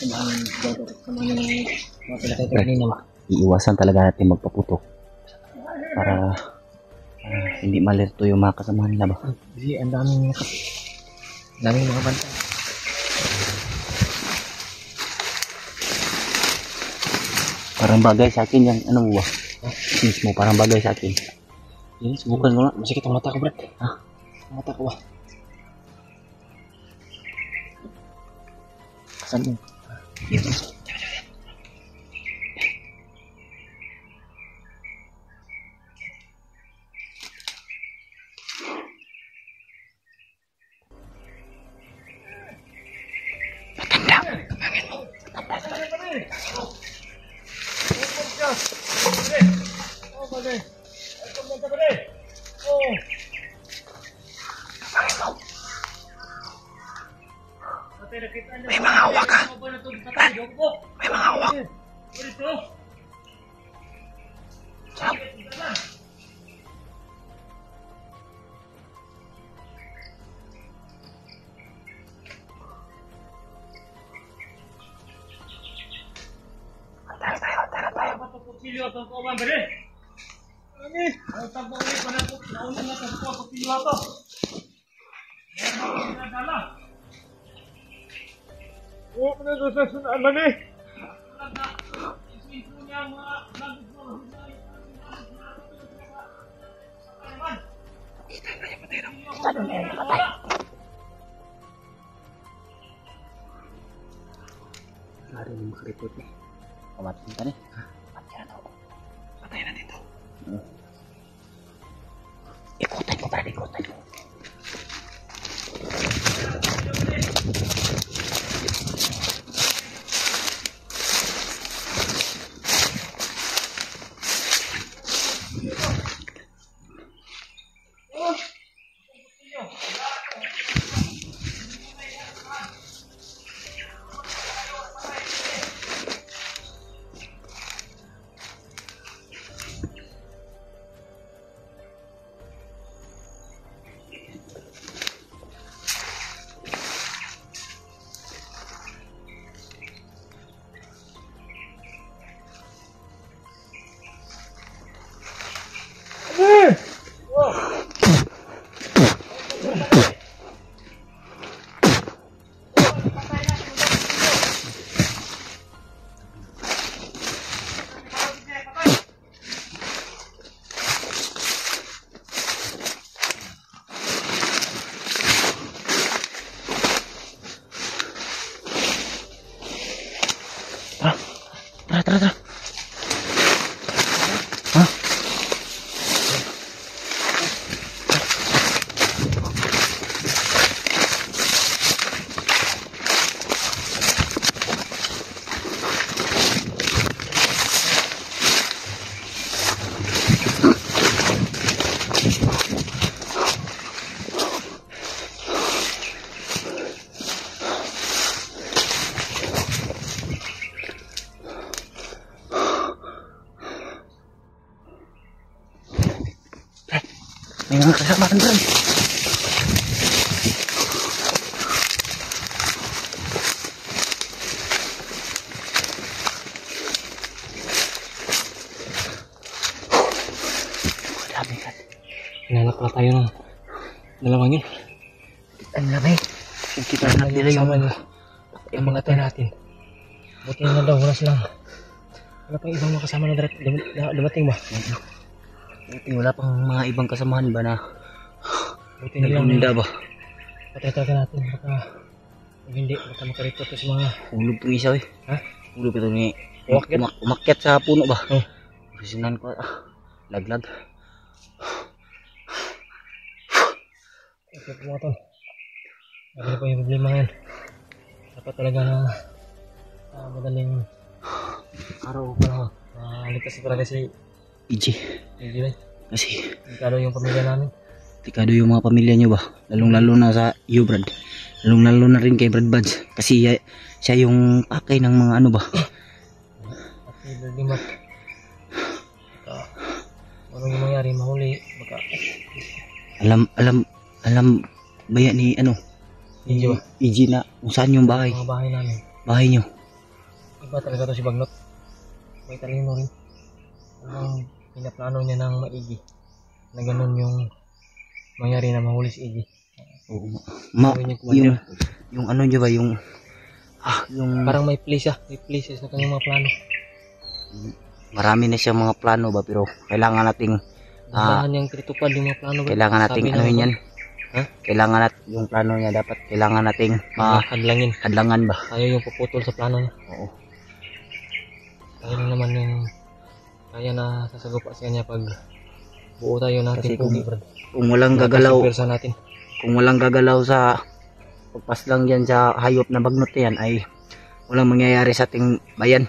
Samahan ng mga pinakita kanina ba? Iiwasan talaga natin magpaputok para hindi malerto yung mga kasamahan nila ba? Kasi ang daming mga bantay. Parang bagay sa akin yung ano ba? Mismo parang bagay sa akin. Sige, subukan ko nga. Masakit ang mata ko, Brad. Ha? Ang mata ko ba? Saan mo? Dito. Matanda. Tumangin mo. May mga hawak ka. May mga hawak. Sarap. Tara tayo. Oh, ano doon sa sunaan man eh? Ada yang makaripot nih. Pamatin ka nih. Pati na to. Patayin natin to. Ikutan ko para ikutan ko. Tara. Hah? May mga kasamahan doon. Dami ka. Hinanap pala tayo ng dalawang yun. Ang lamay. Kita na nila yung mga tayo natin. Buti na daw, wala silang. Wala pang ibang makasama na dumating ba? Wala pang mga ibang kasamahan ba na buti na lang. Nagunda ba? Patay-tagan natin. Baka makaripot sa mga. Ulog itong isa eh. Ha? Ulog ito ni Umakyat sa puno ba? Oh. Pasinan ko. Laglag. Ito po ito. Ano po yung problema ngayon? Dapat talaga na madaling araw para ligtas talaga si EJ. Kasi delikado yung pamilya namin. delikado yung mga pamilya nyo ba? Lalong-lalo na sa iyo, Brad. Lalong-lalo na rin kay Brad Buds. Kasi siya yung pakay ng mga ano ba? At hindi mat. Ano yung mangyari? Mahuli. Baka. Alam ba yan ni ano? EJ ba? EJ na kung saan yung bahay? Mga bahay namin. Bahay nyo. Iba talaga to si Bagnot. May talino rin. Anong pinaplano niya ng maigi na ganun yung mangyari na mahuli si Iggy. Oo. Gawin yung commander. Yung ano niya ba, yung Parang may place sa kanyang mga plano. marami na siyang mga plano ba, pero kailangan nating Dahan niyang tinutupad yung mga plano. kailangan nating Sabi ano ng- yan. Ha? Kailangan natin yung plano niya, dapat kailangan nating Hadlangin. hadlangan ba. Tayo yung puputol sa plano niya. Oo. Tayo lang naman yung kaya na sasagupa sa kanya pag buo tayo natin. Kasi kung- Brad. Kung walang gagalaw, Napasumpersa natin. kung walang gagalaw sa pagpas lang dyan sa hayop na Bagnot na yan, ay walang mangyayari sa ating bayan.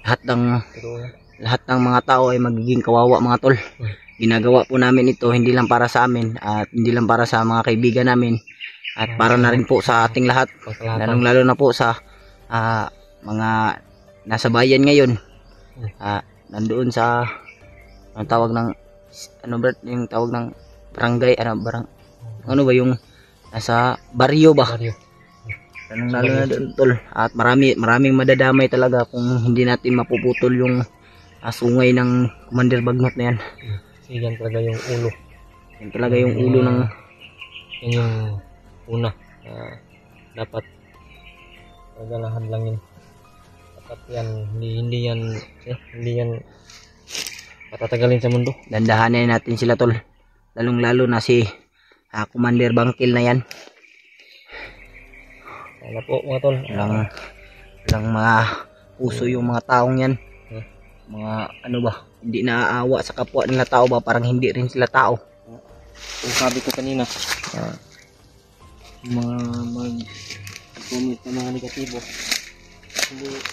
Pero Lahat ng mga tao ay magiging kawawa, mga tol. Ginagawa po namin ito hindi lang para sa amin at hindi lang para sa mga kaibigan namin at para na rin po sa ating lahat, pagkalatan. lalong lalo na po sa mga nasa bayan ngayon. Nandoon sa ang tawag ng ano ba yung tawag ng barangay, ano ba yung nasa baryo ba? Baryo. Lalong lalo na doon, tol. At maraming madadamay talaga kung hindi natin mapuputol yung sungay ng Commander Bagnot na yan. Kasi yan talaga yung ulo. Yan talaga yung ulo ng Yan yung una. Dapat talaga na hadlangin. Dapat yan, hindi yan patatagalin sa mundo. dandahanan natin sila, tol. Lalong lalo na si Commander Bangkil na yan. Sana po mga tol. Walang mga puso yung mga taong yan. Mga ano ba, hindi naaawa sa kapwa nila tao ba, parang hindi rin sila tao. Kung sabi ko kanina, yung mga mag-comment ng mga negatibo,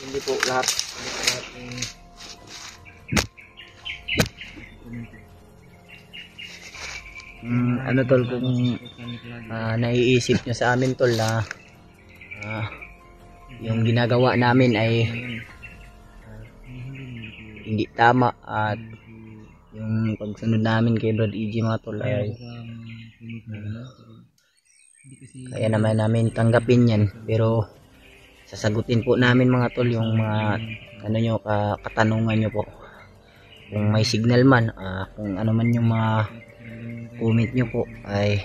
hindi po lahat yung Ano, tol, kung naiisip nyo sa amin, tol, na yung ginagawa namin ay hindi tama at yung pagsunod namin kay Brad EG, mga tol, ay kaya naman namin tanggapin yan, pero sasagutin po namin, mga tol, yung mga ano nyo, katanungan nyo po. Kung may signal man, kung ano man yung mga comment nyo po, ay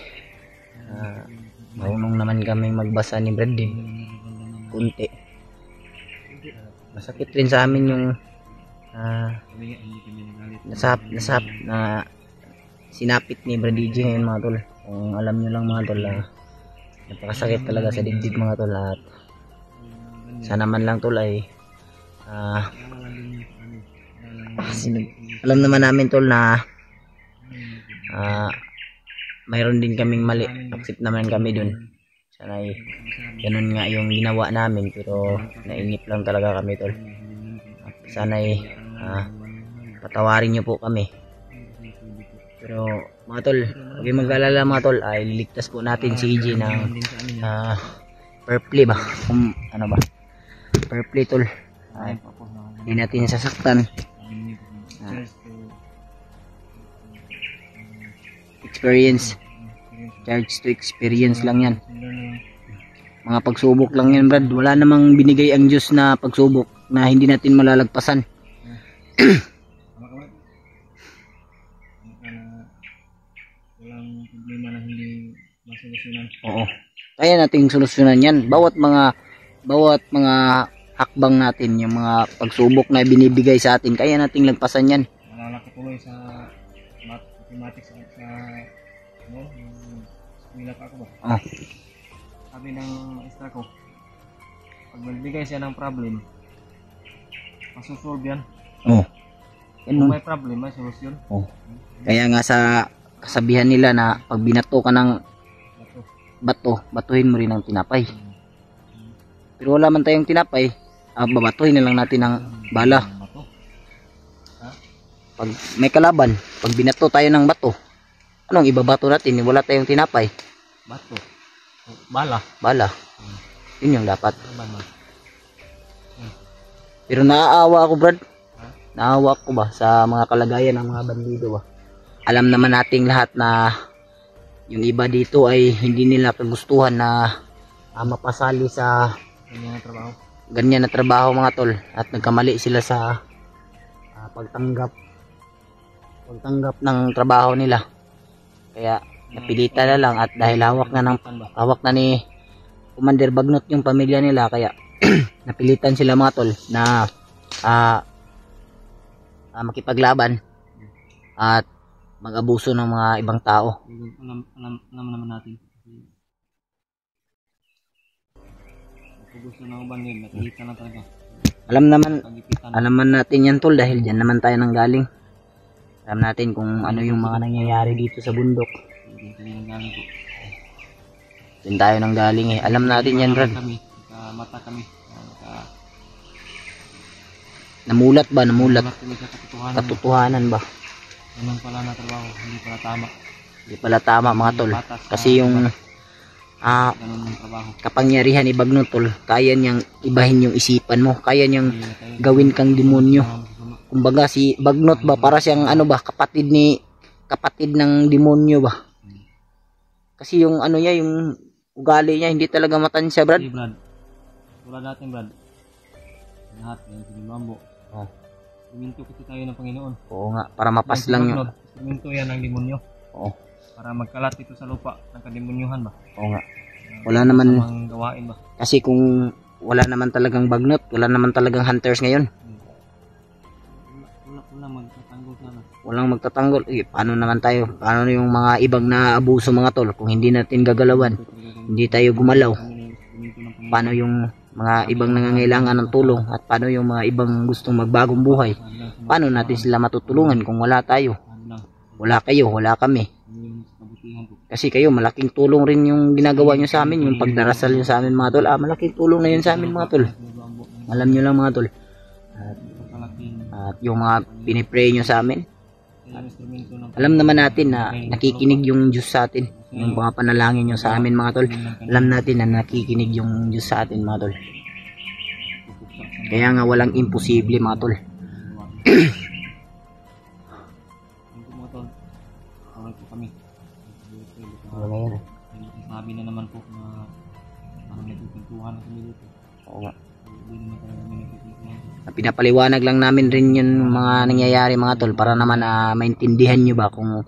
marunong naman kami magbasa ni Brad din kunti. Masakit rin sa amin yung na sinapit ni Brad EG ngayon, mga tol. Kung alam nyo lang, mga tol, napakasakit talaga sa dibdib, mga tol. At sana man lang, tol, ay alam naman namin, tol, na mayroon din kaming mali. Accept naman kami dun. Sana ay ganun nga yung ginawa namin, pero nainip lang talaga kami, tol. Sana ay patawarin nyo po kami. Pero mga tol, huwag kayong mag-alala, mga tol, ay liligtas po natin si EG ng purple ba? Ano ba? Purple, tol. Hindi natin sasaktan. Experience. Charge to experience lang yan. Mga pagsubok lang yan, Brad. Wala namang binigay ang Diyos na pagsubok na hindi natin malalagpasan. walang problema na hindi masolusyonan. Oo. Kaya nating solusyonan yan. Bawat mga hakbang natin, yung mga pagsubok na binibigay sa atin, kaya nating lagpasan yan. Nalala ko tuloy sa mathematics sa eskwela pa ako ba? Oh. Sabi ng extra ko, pag magbigay siya ng problem, masusolve yan. Oh. Kung Yan, may problem, may solusyon. oh. Kaya nga sa kasabihan nila na pag binato ka ng batuhin mo rin ng tinapay. Pero wala man tayong tinapay, babatuhin na lang natin ng bala. Pag may kalaban, pag binato tayo ng bato, anong ibabato natin? Wala tayong tinapay. Bato. Bala. Bala. Yun yung dapat. Bala. Pero naaawa ako, Brad. Naawa ko ba sa mga kalagayan ng mga bandido ba? Alam naman nating lahat na yung iba dito ay hindi nila kagustuhan na mapasali sa Kanyang trabaho. ganyan na trabaho mga tol, at nagkamali sila sa pagtanggap ng trabaho nila, kaya napilitan na lang. At dahil hawak na ni Commander Bagnot yung pamilya nila, kaya napilitan sila mga tol na makipaglaban at mag-abuso ng mga ibang tao. Alam naman natin. Gusto ng uban yun, napilitan na talaga. Alam naman natin yan tol, dahil dyan naman tayo nanggaling. Alam natin kung ano yung mga nangyayari dito sa bundok. Doon tayo nanggaling eh. Alam natin yan, Brad. Mata kami. Namulat ba? Namulat kami sa katotohanan. Katotohanan ba? Ganun pala na trabaho, hindi pala tama. Hindi pala tama mga tol. Kasi yung kapangyarihan ni Bagnot tol, kaya niyang ibahin yung isipan mo. Kaya niyang gawin kang demonyo. Kumbaga si Bagnot ba, para siyang ano ba, kapatid ng demonyo ba? Kasi yung ano niya, yung ugali niya, hindi talaga matansya, Brad. Hey, Brad. Wala natin, Brad. Lahat ng sinimambo. Oh. Siminto kasi tayo ng Panginoon. Oo nga, para mapas lang yun. Siminto yan ng demonyo. Oo. Para magkalat ito sa lupa ng kademonyohan ba? Oo nga. Wala naman gawain ba? Kasi kung wala naman talagang Bagnot, wala naman talagang hunters ngayon. Walang magtatanggol. Paano naman tayo? Paano yung mga ibang naabuso mga tol kung hindi natin gagalawan? Hindi tayo gumalaw. Paano yung mga ibang nangangailangan ng tulong? At paano yung mga ibang gustong magbagong buhay? Paano natin sila matutulungan kung wala tayo? Wala kayo, wala kami. Kasi kayo, malaking tulong rin yung ginagawa nyo sa amin, yung pagdarasal nyo sa amin mga tol. Malaking tulong na yun sa amin mga tol. Alam nyo lang mga tol. At yung mga pinipray nyo sa amin, alam naman natin na nakikinig yung Diyos sa atin. Yung mga panalangin nyo sa amin mga tol, alam natin na nakikinig yung Diyos sa atin mga tol. Kaya nga walang imposible mga tol. Sabi na naman po na parang nagpipintuhan kami dito. Oo nga. Pinapaliwanag lang namin rin yung mga nangyayari mga tol, para naman maintindihan nyo ba kung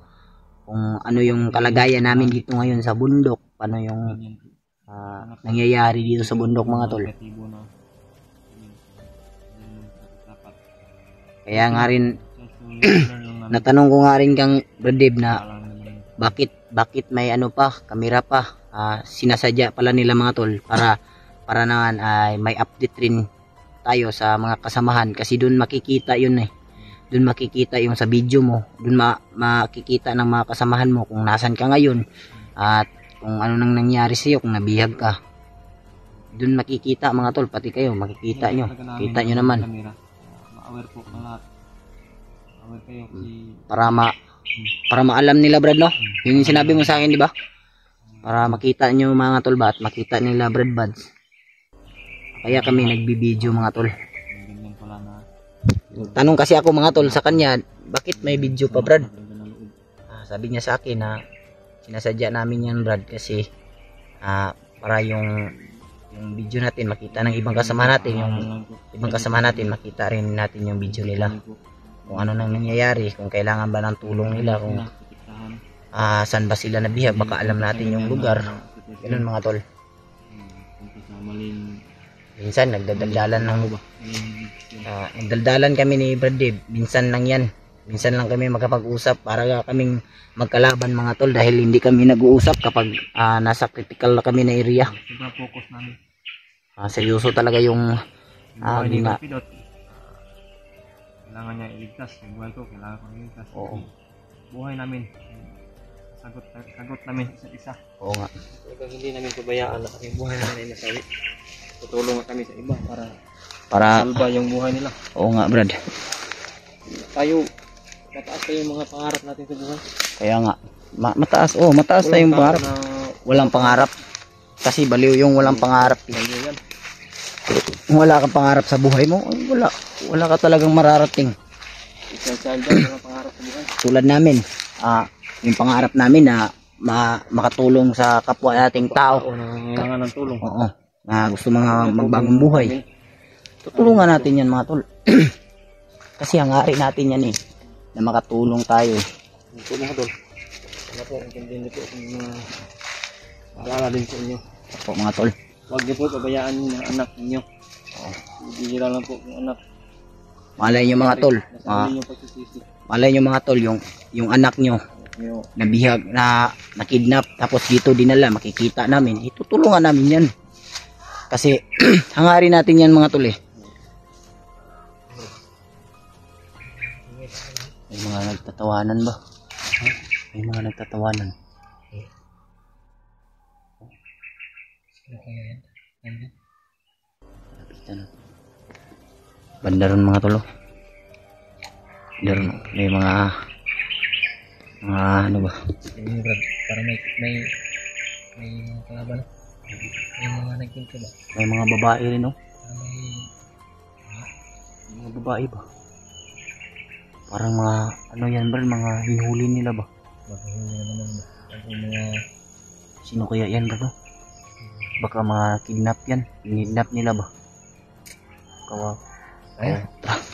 ano yung kalagayan namin dito ngayon sa bundok, paano yung nangyayari dito sa bundok mga tol. Kaya nga rin natanong ko nga rin kang Brad Dave na bakit may ano pa, kamera pa, sinasadya pala nila mga tol para naman ay may update rin tayo sa mga kasamahan, kasi doon makikita yun eh. Doon makikita yung sa video mo, doon makikita ng mga kasamahan mo kung nasan ka ngayon at kung ano nang nangyari sa iyo, kung nabihag ka. Doon makikita mga tol, pati kayo makikita nyo, kita nyo naman. Ma-aware po ng lahat. Aware kayo para maalam nila Brad, no? Yun yung sinabi mo sa akin, di ba? Para makita nyo mga tol ba, at makita nila Brad Buds. Kaya kami nagbibideo mga tol. Tanong kasi ako mga tol sa kanya, bakit may video pa Brad? Sabi niya sa akin na sinasadya namin yan Brad, kasi para yung video natin makita ng ibang kasama natin, yung ibang kasama natin makita rin natin yung video nila, kung ano nang nangyayari, kung kailangan ba ng tulong nila, kung saan ba sila nabihag, baka alam natin yung lugar. Ganun mga tol. Minsan nagdadaldalan kami ni Brad Dave. Minsan lang yan. Minsan lang kami makapag-usap para kaming magkalaban mga tol, dahil hindi kami nag-uusap kapag nasa critical na kami na area. Focus namin. Seryoso talaga yung kailangan niya iligtas. Yung buhay ko, kailangan ko iligtas. Oo. Buhay namin. Sagot namin isa-isa. Oo nga. Talagang hindi namin pabayaan na kasi buhay namin ay nasawi. Tutulong kami sa iba para salba yung buhay nila. Oo nga Brad. Tayo, mataas pa yung mga pangarap natin sa buhay. Kaya nga, mataas na yung pangarap. Walang pangarap. Kasi baliw yung walang pangarap. Kung wala kang pangarap sa buhay mo, wala ka talagang mararating. Walang pangarap sa buhay. Tulad namin, yung pangarap namin na makatulong sa kapwa nating tao. Nangangailangan ng tulong. Oo. Gusto mga magbagong buhay. Tutulungan natin yan mga tol. Kasi hangarin natin yan eh. Na makatulong tayo eh. Ito mga tol. Wala po, intindihin niyo po kung mga paalala din sa inyo. Po mga tol. Huwag niyo po pabayaan yung anak ninyo. Bibihira lang po yung anak. Malay nyo mga tol. Nasabi niyo pagsisisi. Malay nyo mga tol, yung anak nyo nabihag na nakidnap tapos dito dinala, makikita namin, itutulungan namin yan. Kasi hangarin natin yan mga tol eh. May mga nagtatawanan ba? May mga nagtatawanan. Banda ron mga tol. Meron, may mga ano ba? Yung Brad, para may mga kalaban. May mga nagkinto ba? May mga babae rin no? Para may Mga babae ba? Parang mga ano yan bro, mga hinuli nila ba? maghihuli naman ba? Ang mga Sino kaya yan bro? Baka mga kidnap yan. Kidnap nila ba? Kawa. ay, Tara.